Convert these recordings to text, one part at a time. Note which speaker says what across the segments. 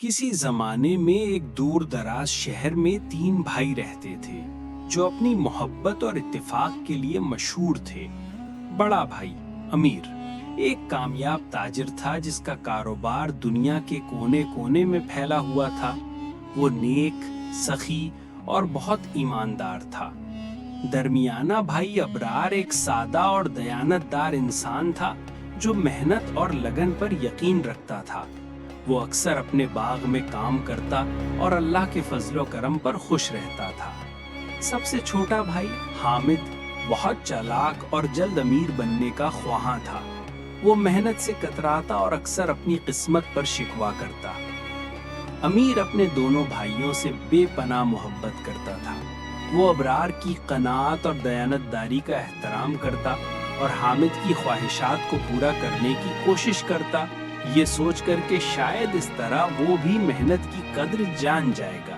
Speaker 1: किसी जमाने में एक दूर दराज शहर में तीन भाई रहते थे जो अपनी मोहब्बत और इत्तेफाक के लिए मशहूर थे। बड़ा भाई अमीर एक कामयाब ताजिर था जिसका कारोबार दुनिया के कोने कोने में फैला हुआ था। वो नेक, सखी और बहुत ईमानदार था। दरमियाना भाई अबरार एक सादा और दयानतदार इंसान था जो मेहनत और लगन पर यकीन रखता था। वो अक्सर अपने बाग में काम करता और अल्लाह के फजलो करम पर खुश रहता था। सबसे छोटा भाई हामिद बहुत चालाक और जल्द अमीर बनने का ख्वाहां था। वो मेहनत से कतराता और अक्सर अपनी किस्मत पर शिकवा करता। अमीर अपने दोनों भाइयों से बेपनाह मोहब्बत करता था। वो अबरार की कनात और दयानतदारी का एहतराम करता और हामिद की ख्वाहिशात को पूरा करने की कोशिश करता, ये सोचकर कि शायद इस तरह वो भी मेहनत की कद्र जान जाएगा।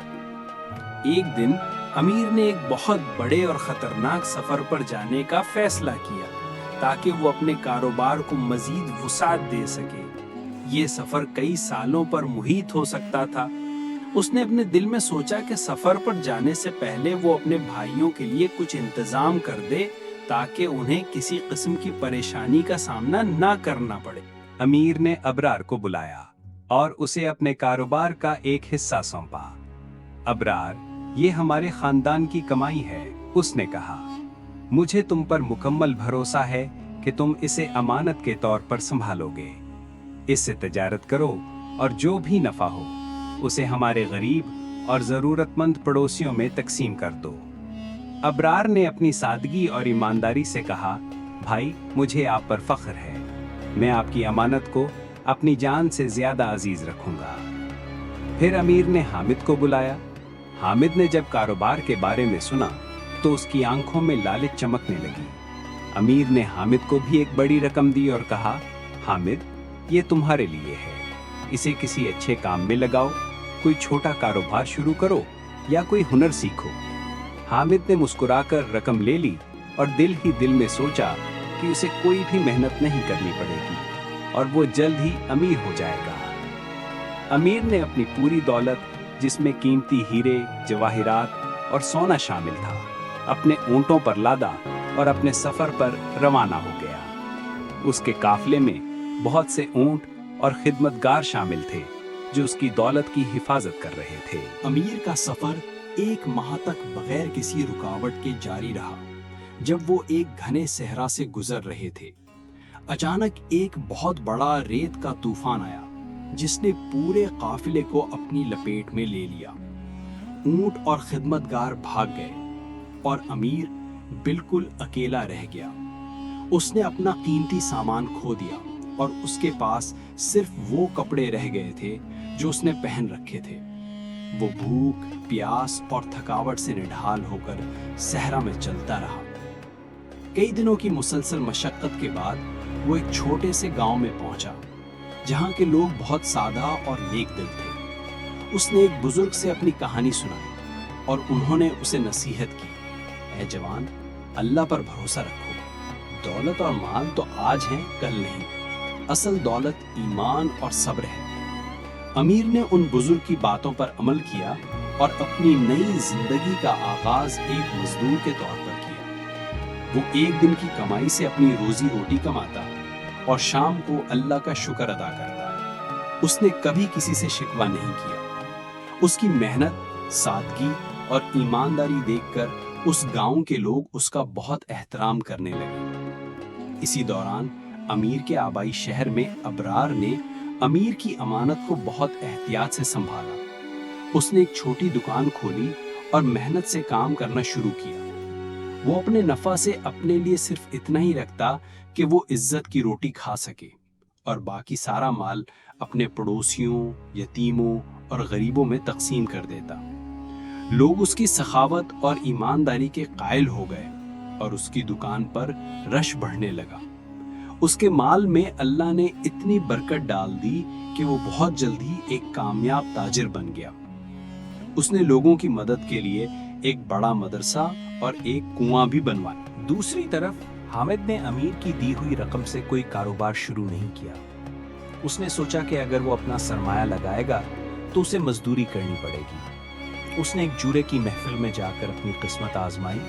Speaker 1: एक दिन अमीर ने एक बहुत बड़े और खतरनाक सफर पर जाने का फैसला किया ताकि वो अपने कारोबार को मजीद वुसाअत दे सके। ये सफर कई सालों पर मुहित हो सकता था। उसने अपने दिल में सोचा कि सफर पर जाने से पहले वो अपने भाइयों के लिए कुछ इंतजाम कर दे ताकि उन्हें किसी किस्म की परेशानी का सामना ना करना पड़े।
Speaker 2: अमीर ने अबरार को बुलाया और उसे अपने कारोबार का एक हिस्सा सौंपा। अबरार, ये हमारे खानदान की कमाई है, उसने कहा। मुझे तुम पर मुकम्मल भरोसा है कि तुम इसे अमानत के तौर पर संभालोगे। इससे तजारत करो और जो भी नफा हो उसे हमारे गरीब और जरूरतमंद पड़ोसियों में तकसीम कर दो। अबरार ने अपनी सादगी और ईमानदारी से कहा, भाई, मुझे आप पर फख्र है। मैं आपकी अमानत को अपनी जान से ज्यादा अजीज रखूंगा। फिर अमीर ने हामिद को बुलाया। हामिद ने जब कारोबार के बारे में सुना तो उसकी आंखों में लालच चमकने लगी। अमीर ने हामिद को भी एक बड़ी रकम दी और कहा, हामिद, ये तुम्हारे लिए है। इसे किसी अच्छे काम में लगाओ, कोई छोटा कारोबार शुरू करो या कोई हुनर सीखो। हामिद ने मुस्कुराकर रकम ले ली और दिल ही दिल में सोचा कि उसे कोई भी मेहनत नहीं करनी पड़ेगी और वो जल्द ही अमीर हो जाएगा। अमीर ने अपनी पूरी दौलत, जिसमें कीमती हीरे, जवाहिरात और सोना शामिल था, अपने ऊंटों पर लादा और अपने सफर पर रवाना हो गया। उसके काफिले में बहुत से ऊंट और खिदमतगार शामिल थे जो उसकी दौलत की हिफाजत कर रहे थे।
Speaker 1: अमीर का सफर एक माह तक बगैर किसी रुकावट के जारी रहा। जब वो एक घने सहरा से गुजर रहे थे, अचानक एक बहुत बड़ा रेत का तूफान आया जिसने पूरे काफिले को अपनी लपेट में ले लिया। ऊंट और खिदमतगार भाग गए और अमीर बिल्कुल अकेला रह गया। उसने अपना कीमती सामान खो दिया और उसके पास सिर्फ वो कपड़े रह गए थे जो उसने पहन रखे थे। वो भूख, प्यास और थकावट से निढाल होकर सहरा में चलता रहा। कई दिनों की मुसलसल मशक्कत के बाद वो एक छोटे से गांव में पहुंचा जहां के लोग बहुत सादा और नेक दिल थे। उसने एक बुजुर्ग से अपनी कहानी सुनाई और उन्होंने उसे नसीहत की, ऐ जवान, अल्लाह पर भरोसा रखो। दौलत और माल तो आज हैं, कल नहीं। असल दौलत ईमान और सब्र है। अमीर ने उन बुजुर्ग की बातों पर अमल किया और अपनी नई जिंदगी का आगाज एक मजदूर के तौर पर किया। वो एक दिन की कमाई से अपनी रोजी रोटी कमाता और शाम को अल्लाह का शुक्र अदा करता। उसने कभी किसी से शिकवा नहीं किया। उसकी मेहनत, सादगी और ईमानदारी देखकर उस गांव के लोग उसका बहुत एहतराम करने लगे। इसी दौरान अमीर के आबाई शहर में अबरार ने अमीर की अमानत को बहुत एहतियात से संभाला। उसने एक छोटी दुकान खोली और मेहनत से काम करना शुरू किया। वो अपने नफा से अपने लिए सिर्फ इतना ही रखता कि वो इज्जत की रोटी खा सके और बाकी सारा माल अपने पड़ोसियों, यतीमों और गरीबों में तकसीम कर देता। लोग उसकी सखावत और ईमानदारी के कायल हो गए और उसकी दुकान पर रश बढ़ने लगा। उसके माल में अल्लाह ने इतनी बरकत डाल दी कि वो बहुत जल्दी एक कामयाब ताजिर बन गया। उसने लोगों की मदद के लिए एक बड़ा मदरसा और एक कुआं भी बनवाया।
Speaker 3: दूसरी तरफ हामिद ने अमीर की दी हुई रकम से कोई कारोबार शुरू नहीं किया। उसने सोचा कि अगर वो अपना सरमाया लगाएगा तो उसे मजदूरी करनी पड़ेगी। उसने एक जूरे की महफिल में जाकर अपनी किस्मत आजमाई।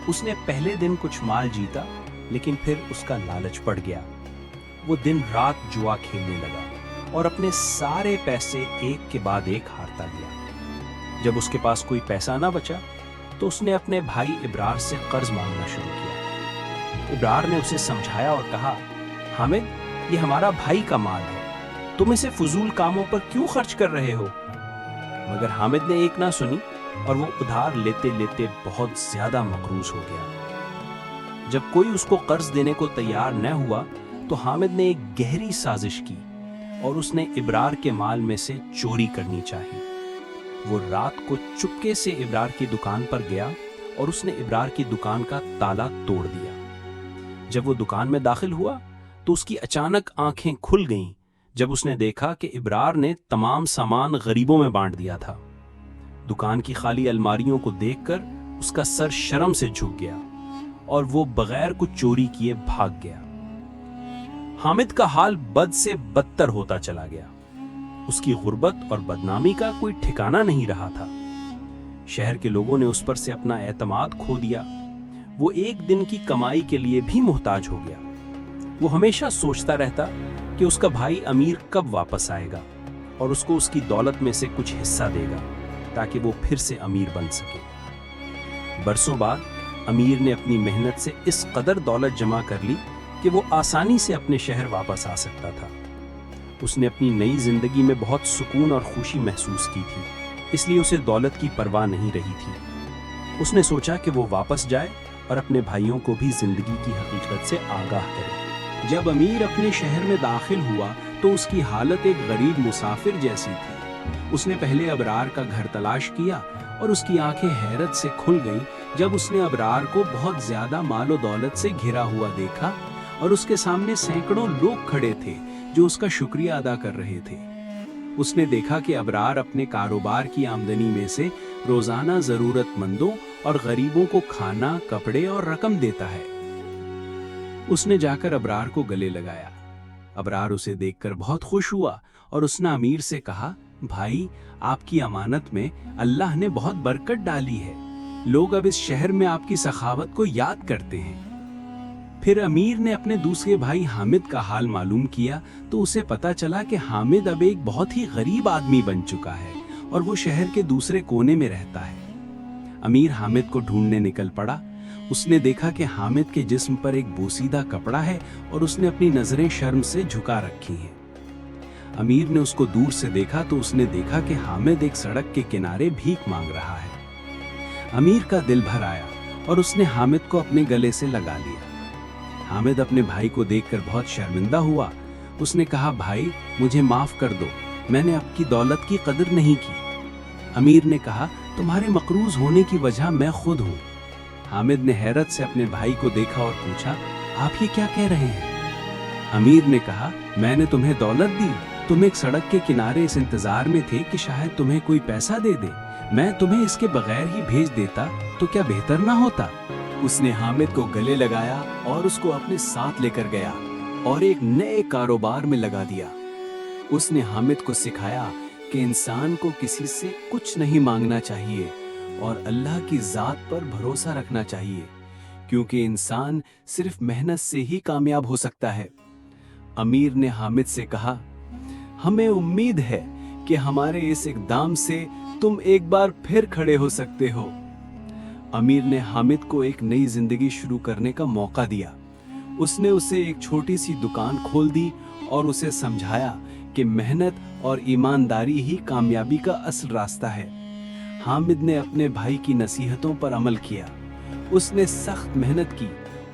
Speaker 3: उसने पहले दिन कुछ माल जीता, लेकिन फिर उसका लालच पड़ गया। वो दिन रात जुआ खेलने लगा और अपने सारे पैसे एक के बाद एक हारता गया। जब उसके पास कोई पैसा ना बचा तो उसने अपने भाई इब्रार से कर्ज मांगना शुरू किया। इब्रार ने उसे समझाया और कहा, हामिद, ये हमारा भाई का माल है, तुम इसे फजूल कामों पर क्यों खर्च कर रहे हो? मगर हामिद ने एक ना सुनी और वो उधार लेते लेते बहुत ज्यादा मकरूज हो गया। जब कोई उसको कर्ज देने को तैयार न हुआ तो हामिद ने एक गहरी साजिश की और उसने इब्रार के माल में से चोरी करनी चाहिए। वो रात को चुपके से इब्रार की दुकान पर गया और उसने इब्रार की दुकान का ताला तोड़ दिया। जब वो दुकान में दाखिल हुआ तो उसकी अचानक आंखें खुल गईं जब उसने देखा कि इब्रार ने तमाम सामान गरीबों में बांट दिया था। दुकान की खाली अलमारियों को देखकर उसका सर शर्म से झुक गया और वो बगैर कुछ चोरी किए भाग गया। हामिद का हाल बद से बदतर होता चला गया। उसकी गुर्बत और बदनामी का कोई ठिकाना नहीं रहा था। शहर के लोगों ने उस पर से अपना एतमाद खो दिया। वो एक दिन की कमाई के लिए भी मोहताज हो गया। वो हमेशा सोचता रहता कि उसका भाई अमीर कब वापस आएगा और उसको उसकी दौलत में से कुछ हिस्सा देगा ताकि वो फिर से अमीर बन सके। बरसों बाद अमीर ने अपनी मेहनत से इस कदर दौलत जमा कर ली कि वो आसानी से अपने शहर वापस आ सकता था। उसने अपनी नई जिंदगी में बहुत सुकून और खुशी महसूस की थी, इसलिए उसे दौलत की परवाह नहीं रही थी। उसने सोचा कि वो वापस जाए और अपने भाइयों को भी जिंदगी की हकीकत से आगाह करे।
Speaker 1: जब अमीर अपने शहर में दाखिल हुआ तो उसकी हालत एक गरीब मुसाफिर जैसी थी। उसने पहले अबरार का घर तलाश किया और उसकी आंखें हैरत से खुल गईं जब उसने अबरार को बहुत ज्यादा मालो दौलत से घिरा हुआ देखा और उसके सामने सैकड़ों लोग खड़े थे जो उसका शुक्रिया अदा कर रहे थे। उसने देखा कि अबरार अपने कारोबार की आमदनी में से रोजाना जरूरतमंदों और गरीबों को खाना, कपड़े और रकम देता है। उसने जाकर अबरार को गले लगाया। अबरार उसे देखकर बहुत खुश हुआ और उसने अमीर से कहा, भाई, आपकी अमानत में अल्लाह ने बहुत बरकत डाली है। लोग अब इस शहर में आपकी सखावत को याद करते हैं। फिर अमीर ने अपने दूसरे भाई हामिद का हाल मालूम किया तो उसे पता चला कि हामिद अब एक बहुत ही गरीब आदमी बन चुका है और वो शहर के दूसरे कोने में रहता है। अमीर हामिद को ढूंढने निकल पड़ा। उसने देखा कि हामिद के जिस्म पर एक बोसीदा कपड़ा है और उसने अपनी नजरें शर्म से झुका रखी हैं। अमीर ने उसको दूर से देखा तो उसने देखा कि हामिद एक सड़क के किनारे भीख मांग रहा है। अमीर का दिल भर आया और उसने हामिद को अपने गले से लगा लिया। हामिद अपने भाई को देखकर बहुत शर्मिंदा हुआ। उसने कहा, भाई, मुझे माफ कर दो, मैंने आपकी दौलत की कदर नहीं की। अमीर ने कहा, तुम्हारे मकरूज होने की वजह मैं खुद हूँ। हामिद ने हैरत से अपने भाई को देखा और पूछा, आप ये क्या कह रहे हैं? अमीर ने कहा, मैंने तुम्हें दौलत दी, तुम एक सड़क के किनारे इस इंतजार में थे कि शायद तुम्हें कोई पैसा दे दे। मैं तुम्हें इसके बगैर ही भेज देता तो क्या बेहतर ना होता? उसने हामिद को गले लगाया और उसको अपने साथ लेकर गया और एक नए कारोबार में लगा दिया। उसने हामिद को सिखाया कि इंसान को किसी से कुछ नहीं मांगना चाहिए और अल्लाह की जात पर भरोसा रखना चाहिए, क्योंकि इंसान सिर्फ मेहनत से ही कामयाब हो सकता है। अमीर ने हामिद से कहा, हमें उम्मीद है कि हमारे इस इक़दाम से तुम एक बार फिर खड़े हो सकते हो। अमीर ने हामिद को एक नई जिंदगी शुरू करने का मौका दिया। उसने उसे एक छोटी सी दुकान खोल दी और उसे समझाया कि मेहनत और ईमानदारी ही कामयाबी का असल रास्ता है। हामिद ने अपने भाई की नसीहतों पर अमल किया। उसने सख्त मेहनत की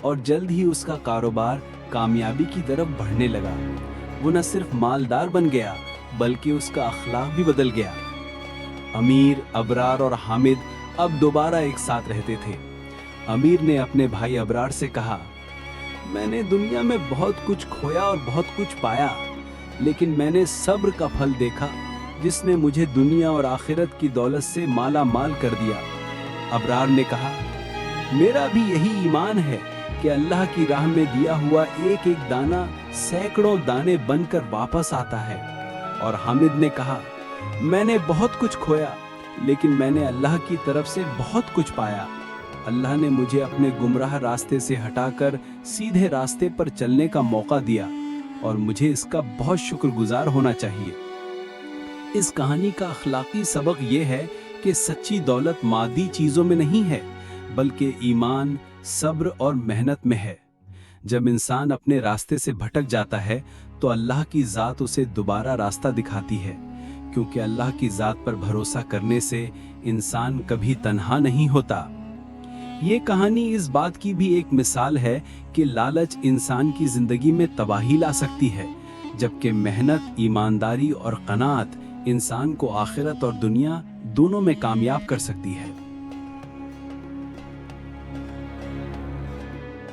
Speaker 1: और जल्द ही उसका कारोबार कामयाबी की तरफ बढ़ने लगा। वो न सिर्फ मालदार बन गया बल्कि उसका अखलाक भी बदल गया। अमीर, अबरार और हामिद अब दोबारा एक साथ रहते थे। अमीर ने अपने भाई अबरार से कहा, मैंने दुनिया में बहुत कुछ खोया और बहुत कुछ पाया, लेकिन मैंने सब्र का फल देखा जिसने मुझे दुनिया और आखिरत की दौलत से माला माल कर दिया। अबरार ने कहा, मेरा भी यही ईमान है कि अल्लाह की राह में दिया हुआ एक एक दाना सैकड़ों दाने बनकर वापस आता है। और हामिद ने कहा,
Speaker 3: میں نے بہت کچھ کھویا لیکن میں نے اللہ کی طرف سے بہت کچھ پایا۔ اللہ نے مجھے اپنے گمراہ راستے سے ہٹا کر سیدھے راستے پر چلنے کا موقع دیا اور مجھے اس کا بہت شکر گزار ہونا چاہیے۔ اس کہانی کا اخلاقی سبق یہ ہے کہ سچی دولت مادی چیزوں میں نہیں ہے بلکہ ایمان، صبر اور محنت میں ہے۔ جب انسان اپنے راستے سے بھٹک جاتا ہے تو اللہ کی ذات اسے دوبارہ راستہ دکھاتی ہے، کیونکہ اللہ کی ذات پر بھروسہ کرنے سے انسان کبھی تنہا نہیں ہوتا۔ یہ کہانی اس بات کی بھی ایک مثال ہے کہ لالچ انسان کی زندگی میں تباہی لا سکتی ہے، جبکہ محنت، ایمانداری اور قناعت انسان کو آخرت اور دنیا دونوں میں کامیاب کر سکتی ہے۔